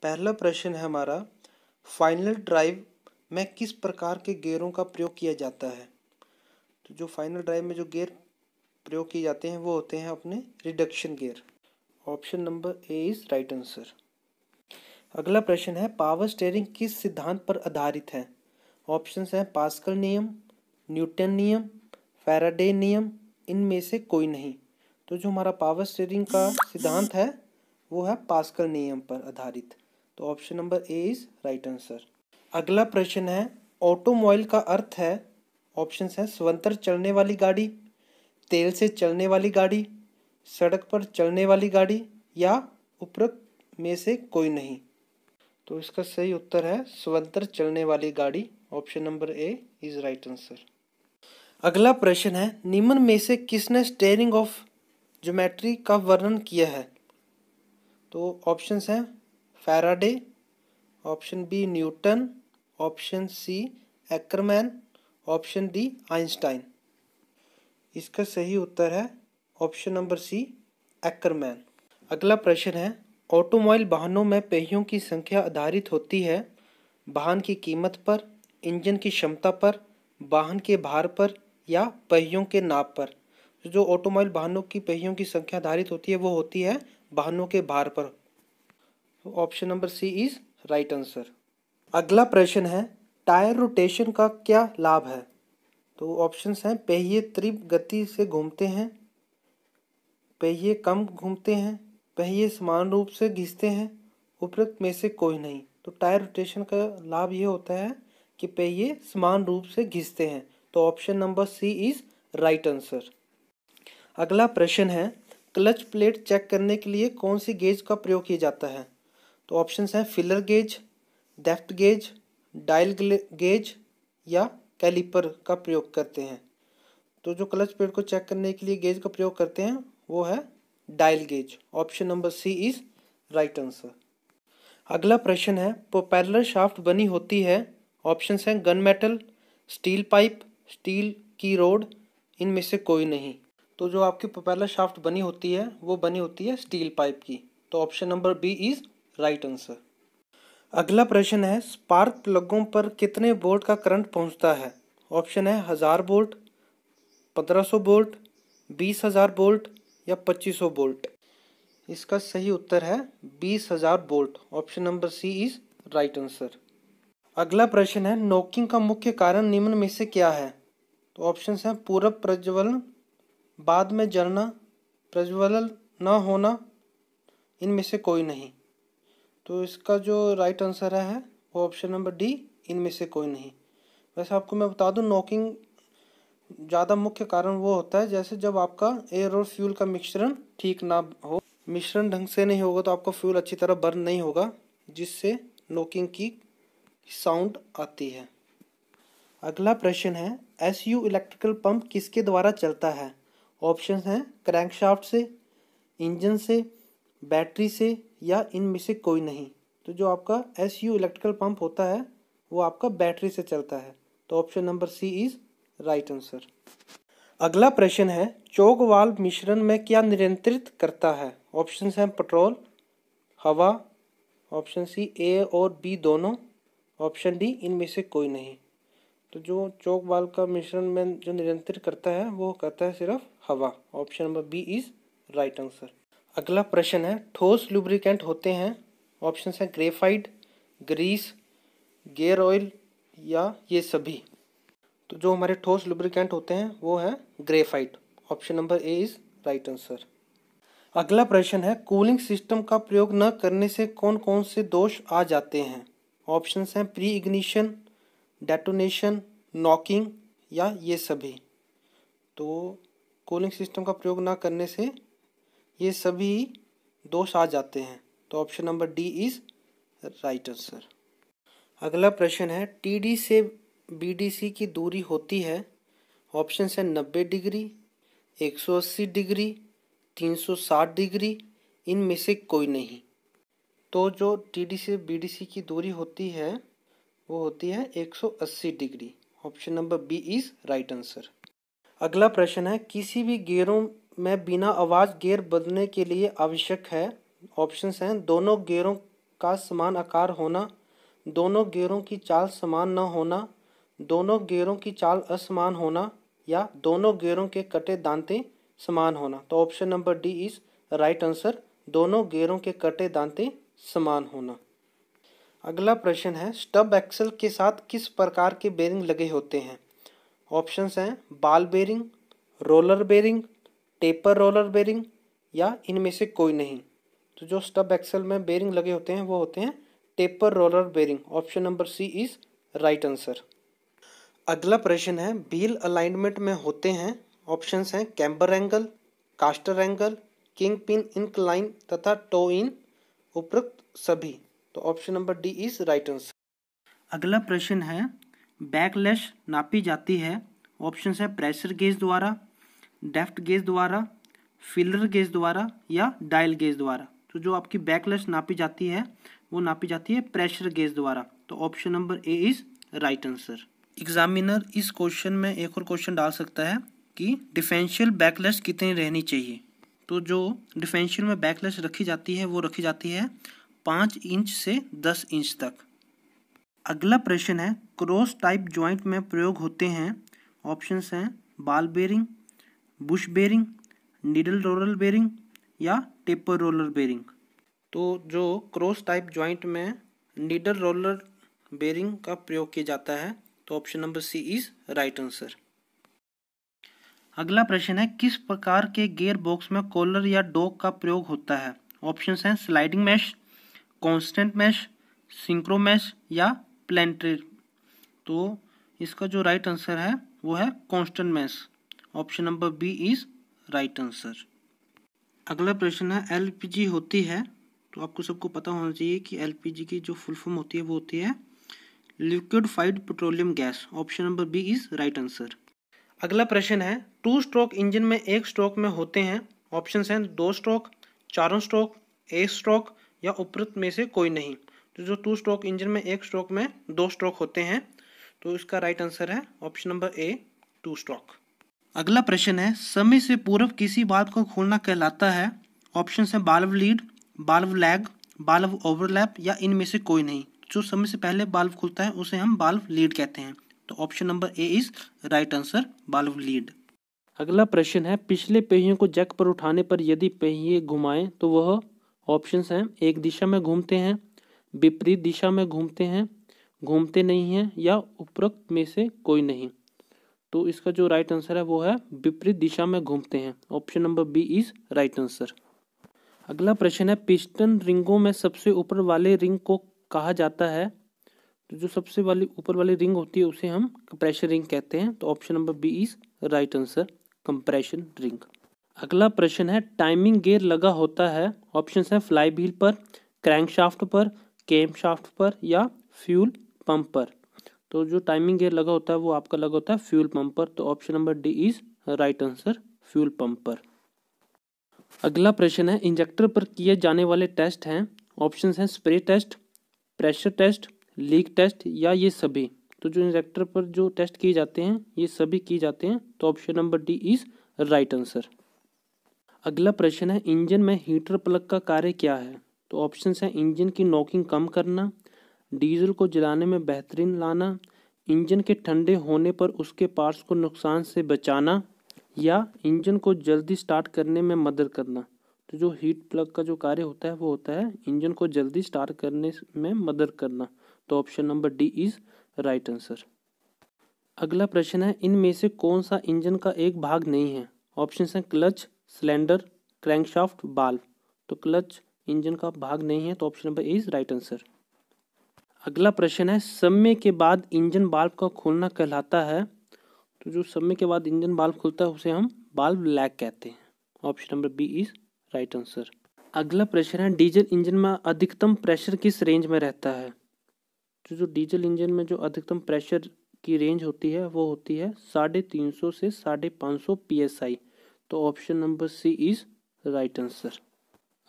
पहला प्रश्न है हमारा, फाइनल ड्राइव में किस प्रकार के गियरों का प्रयोग किया जाता है। तो जो फाइनल ड्राइव में जो गियर प्रयोग किए जाते हैं वो होते हैं अपने reduction gear. Option number A is right answer. अगला प्रश्न है, पावर स्टीयरिंग किस सिद्धांत पर आधारित है। ऑप्शंस हैं पास्कल नियम, न्यूटन नियम, फैराडे नियम, इनमें से कोई नहीं। तो जो हमारा पावर स्टीयरिंग का सिद्धांत है वो है पास्कल नियम पर आधारित। तो option number A is right answer. अगला प्रश्न है, ऑटोमोबाइल का अर्थ है। ऑप्शंस हैं स्वतंत्र चलने वाली गाड़ी, तेल से चलने वाली गाड़ी, सड़क पर चलने वाली गाड़ी या उपरोक्त में से कोई नहीं। तो इसका सही उत्तर है स्वतंत्र चलने वाली गाड़ी। Option number A is right answer. अगला प्रश्न है, निम्न में से किसने स्टीयरिंग ऑफ ज्योमेट्री का वर्णन किया है। तो ऑप्शंस हैं Faraday, option B Newton, option C Ackermann, option D Einstein. इसका सही उत्तर है ऑप्शन नंबर सी एक्करमैन। अगला प्रश्न है, ऑटोमोबाइल वाहनों में पहियों की संख्या आधारित होती है वाहन की कीमत पर, इंजन की क्षमता पर, वाहन के भार पर या पहियों के नाप पर। जो ऑटोमोबाइल वाहनों की पहियों की संख्या आधारित होती है वो होती है वाहनों के भार पर। Option number C is right answer. अगला प्रश्न है, टायर रोटेशन का क्या लाभ है। तो ऑप्शंस हैं पहिए तीव्र गति से घूमते हैं, पहिए कम घूमते हैं, पहिए समान रूप से घिसते हैं, उपरोक्त में से कोई नहीं। तो टायर रोटेशन का लाभ ये होता है कि पहिए समान रूप से घिसते हैं। तो option number C is right answer. अगला प्रश्न है, क्लच प्लेट चेक करने के लिए कौन सी गेज का प्रयोग किया जाता है। तो ऑप्शंस हैं filler gauge, depth gauge, dial gauge या कैलिपर का प्रयोग करते हैं। तो जो क्लच प्लेट को चेक करने के लिए गेज का प्रयोग करते हैं वो है dial gauge. Option number C is right answer. अगला प्रश्न है, प्रोपेलर शाफ्ट बनी होती है। ऑप्शंस हैं gun metal, steel pipe, steel की रोड, इनमें से कोई नहीं। तो जो आपकी प्रोपेलर शाफ्ट बनी होती है वो बनी होती है स्टील पाइप की। तो option number B is right answer. अगला प्रश्न है, स्पार्क प्लगों पर कितने वोल्ट का करंट पहुंचता है। ऑप्शन है 1000 वोल्ट, 1500 वोल्ट, 20,000 वोल्ट या 2500 वोल्ट। इसका सही उत्तर है 20,000 volt. Option number C is right answer. अगला प्रश्न है, नॉकिंग का मुख्य कारण निम्न में से क्या है। तो ऑप्शंस हैं पूर्व प्रज्वलन, बाद में जलना, प्रज्वलन न होना, इनमें से कोई नहीं। तो इसका जो राइट आंसर है वो ऑप्शन नंबर डी, इनमें से कोई नहीं। वैसे आपको मैं बता दूं, नॉकिंग ज़्यादा मुख्य कारण वो होता है जैसे जब आपका एयर और फ्यूल का मिश्रण ठीक ना हो, मिश्रण ढंग से नहीं होगा तो आपका फ्यूल अच्छी तरह बर्न नहीं होगा, जिससे नॉकिंग की साउंड आती है। अगला प्रश्न है, एसयू इलेक्ट्रिकल पंप किसके द्वारा चलता है। ऑप्शन हैं क्रैंकशाफ्ट से, इंजन से, बैटरी से या इनमें से कोई नहीं। तो जो आपका एसयू इलेक्ट्रिकल पंप होता है वो आपका बैटरी से चलता है। तो option number C is right answer. अगला प्रश्न है, चोक वाल्व मिश्रण में क्या नियंत्रित करता है। ऑप्शंस हैं पेट्रोल, हवा, ऑप्शन सी ए और बी दोनों, ऑप्शन डी इनमें से कोई नहीं। तो जो चोक वाल्व का मिश्रण में जो नियंत्रित करता है वो करता है सिर्फ हवा। Option number B is right answer. अगला प्रश्न है, ठोस लुब्रिकेंट होते हैं। ऑप्शंस हैं ग्रेफाइट, ग्रीस, गियर ऑयल या ये सभी। तो जो हमारे ठोस लुब्रिकेंट होते हैं वो है graphite. Option number A is right answer. अगला प्रश्न है, कूलिंग सिस्टम का प्रयोग न करने से कौन कौन से दोष आ जाते हैं। ऑप्शंस हैं प्री इग्निशन, डेटोनेशन, नॉकिंग या ये सभी। तो कूलिंग सिस्टम का प्रयोग न करने से ये सभी दोष आ जाते हैं। तो option number D is right answer. अगला प्रश्न है, टीडी से बीडीसी की दूरी होती है। ऑप्शन है 90 डिग्री, 180 डिग्री, 360 डिग्री, इनमें से कोई नहीं। तो जो टीडी से बीडीसी की दूरी होती है वो होती है 180 degree. Option number B is right answer. अगला प्रश्न है, किसी भी गियरों में बिना आवाज़ गियर बदलने के लिए आवश्यक है। ऑप्शंस हैं दोनों गियरों का समान आकार होना, दोनों गियरों की चाल समान न होना, दोनों गियरों की चाल असमान होना, या दोनों गियरों के कटे दांते समान होना। तो option number D is right answer, दोनों गियरों के कटे दांते समान होना। अगला प्रश्न है, स्टब एक्सल के साथ किस प्रकार के बेरिंग लगे होते हैं? ऑप्शंस हैं ball bearing, roller bearing, taper roller bearing, या इनमें से कोई नहीं। तो जो स्टब एक्सल में बेरिंग लगे होते हैं वो होते हैं taper roller bearing. Option number C is right answer. अगला प्रश्न है, व्हील अलाइनमेंट में होते हैं। ऑप्शंस हैं camber angle, caster angle, king pin incline तथा टो इन, उपरोक्त सभी। तो option number D is right answer. अगला प्रश्न है, बैकलैश नापी जाती है। ऑप्शंस है प्रेशर गेज द्वारा, डेप्थ गेज द्वारा, फीलर गेज द्वारा, या डायल गेज द्वारा। तो जो आपकी बैकलैश नापी जाती है वो नापी जाती है प्रेशर गेज द्वारा। तो option number A is right answer. Examiner इस क्वेश्चन में एक और क्वेश्चन डाल सकता है कि डिफरेंशियल बैकलैश कितनी रहनी चाहिए। तो जो डिफरेंशियल में बैकलैश रखी जाती है वो रखी जाती है 5 इंच से 10 इंच तक। अगला प्रश्न है, क्रॉस टाइप जॉइंट में प्रयोग होते हैं। ऑप्शंस हैं ball bearing, bush bearing, needle roller bearing, या टेपर रोलर बेरिंग। तो जो क्रॉस टाइप जॉइंट में नीडल रोलर बेरिंग का प्रयोग किया जाता है। तो option number C is right answer. अगला प्रश्न है, किस प्रकार के गियर बॉक्स में कॉलर या डॉग का प्रयोग होता है? ऑप्शंस हैं sliding mesh, constant mesh, synchro mesh, या प्लांटरी। तो इसका जो राइट आंसर है वो है constant mesh. Option number B is right answer. अगला प्रश्न है, एलपीजी होती है। तो आपको सबको पता होना चाहिए कि एलपीजी की जो फुल फॉर्म होती है वो होती है liquefied petroleum gas. Option number B is right answer. अगला प्रश्न है, 2 स्ट्रोक इंजन में एक स्ट्रोक में होते हैं। ऑप्शंस हैं 2 स्ट्रोक, 4 स्ट्रोक, 1 स्ट्रोक, या उपरोक्त में से कोई नहीं। तो जो 2 स्ट्रोक इंजन में एक स्ट्रोक में 2 स्ट्रोक होते हैं। तो इसका राइट आंसर है ऑप्शन नंबर ए 2 स्ट्रोक। अगला प्रश्न है, समय से पूर्व किसी वाल्व को खोलना कहलाता है। ऑप्शंस हैं valve lead, valve lag, valve overlap, या इनमें से कोई नहीं। जो समय से पहले वाल्व खुलता है उसे हम वाल्व लीड कहते हैं। तो option number A is right answer, valve lead. अगला प्रश्न है, पिछले पहियों को जैक पर उठाने पर यदि पहिए घुमाएं तो वह, ऑप्शंस हैं एक दिशा में घूमते हैं, विपरीत दिशा में घूमते हैं, घूमते नहीं हैं, या उपरोक्त में से कोई नहीं। तो इसका जो राइट आंसर है वो है विपरीत दिशा में घूमते हैं। Option number B is right answer. अगला प्रश्न है, पिस्टन रिंगों में सबसे ऊपर वाले रिंग को कहा जाता है। तो जो सबसे वाली ऊपर वाली रिंग होती है उसे हम कंप्रेशन रिंग कहते हैं। तो option number B is right answer, compression ring. अगला प्रश्न है, टाइमिंग गियर लगा होता है। ऑप्शन है फ्लाई व्हील पर, क्रैंकशाफ्ट पर, कैम शाफ्ट पर, या फ्यूल पंप पर। तो जो टाइमिंग गियर लगा होता है वो आपका लगा होता है फ्यूल पंप पर। तो option number D is right answer, fuel pump पर। अगला प्रश्न है, इंजेक्टर पर किए जाने वाले टेस्ट हैं। ऑप्शंस हैं spray test, pressure test, leak test, या ये सभी। तो जो इंजेक्टर पर जो टेस्ट किए जाते हैं ये सभी किए जाते हैं। तो option number D is right answer. अगला प्रश्न है, इंजन में हीटर प्लग का कार्य क्या है? तो ऑप्शंस हैं इंजन की नॉकिंग कम करना, डीजल को जलाने में बेहतरीन लाना, इंजन के ठंडे होने पर उसके पार्ट्स को नुकसान से बचाना, या इंजन को जल्दी स्टार्ट करने में मदद करना। तो जो हीट प्लग का जो कार्य होता है वो होता है इंजन को जल्दी स्टार्ट करने में मदद करना। तो option number D is right answer. अगला प्रश्न है, इनमें से कौन सा इंजन का एक भाग नहीं है? ऑप्शन है क्लच, सिलेंडर, क्रैंकशाफ्ट, बाल्व। तो क्लच इंजन का भाग नहीं है। तो option number A is right answer. अगला प्रश्न है, समय के बाद इंजन वाल्व का खोलना कहलाता है। तो जो समय के बाद इंजन वाल्व खुलता है उसे हम वाल्व लैग कहते हैं। Option number B is right answer. अगला प्रश्न है, डीजल इंजन में अधिकतम प्रेशर किस रेंज में रहता है? तो जो डीजल इंजन में जो अधिकतम प्रेशर की रेंज होती है वो होती है 350 से 550 PSI। तो option number C is right answer.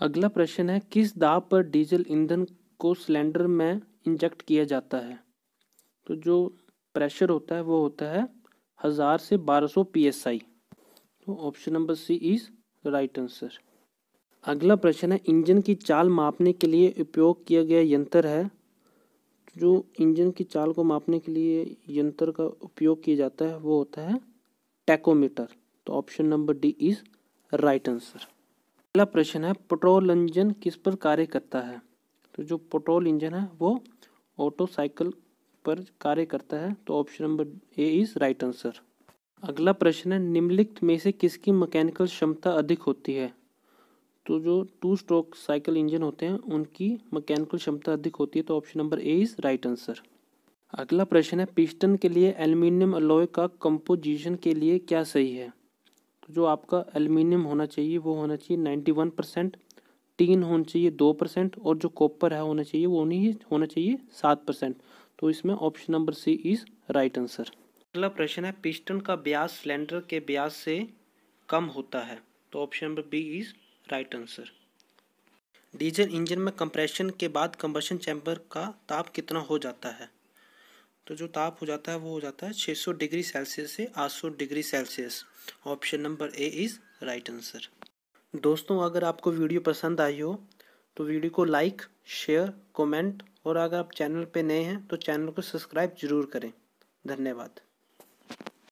अगला प्रश्न है, किस दाब पर डीजल ईंधन को सिलेंडर में इंजेक्ट किया जाता है? तो जो प्रेशर होता है वो होता है 1000 से 1200 PSI। तो option number C is right answer. अगला प्रश्न है, इंजन की चाल मापने के लिए उपयोग किया गया यंत्र है। जो इंजन की चाल को मापने के लिए यंत्र का उपयोग किया जाता है वो होता है टैकोमीटर। तो option number D is right answer. अगला प्रश्न है, पेट्रोल इंजन किस पर कार्य करता है। तो जो पेट्रोल इंजन है वो ऑटो साइकिल पर कार्य करता है। तो option number A is right answer. अगला प्रश्न है, निम्नलिखित में से किसकी मैकेनिकल क्षमता अधिक होती है। तो जो 2 स्ट्रोक साइकिल इंजन होते हैं उनकी मैकेनिकल क्षमता अधिक होती है। तो option number A is right answer. अगला प्रश्न है, पिस्टन के लिए एल्यूमिनियम अलॉय का कंपोजिशन के लिए क्या सही है। तो जो आपका एल्यूमिनियम होना चाहिए वो होना चाहिए 91%, टीन होना चाहिए 2% और जो कॉपर है होना चाहिए वो नहीं होना चाहिए 7%। तो इसमें option number C is right answer. अगला प्रश्न है, पिस्टन का व्यास सिलेंडर के व्यास से कम होता है। तो option number B is right answer. Diesel engine में कंप्रेशन के बाद कंबशन चैम्बर का ताप कितना हो जाता है। तो जो ताप हो जाता है वो हो जाता है 600 डिग्री सेल्सियस से 800 degree Celsius. Option number A is right answer. दोस्तों, अगर आपको वीडियो पसंद आई हो तो वीडियो को लाइक, शेयर, कमेंट और अगर आप चैनल पे नए हैं तो चैनल को सब्सक्राइब जरूर करें। धन्यवाद।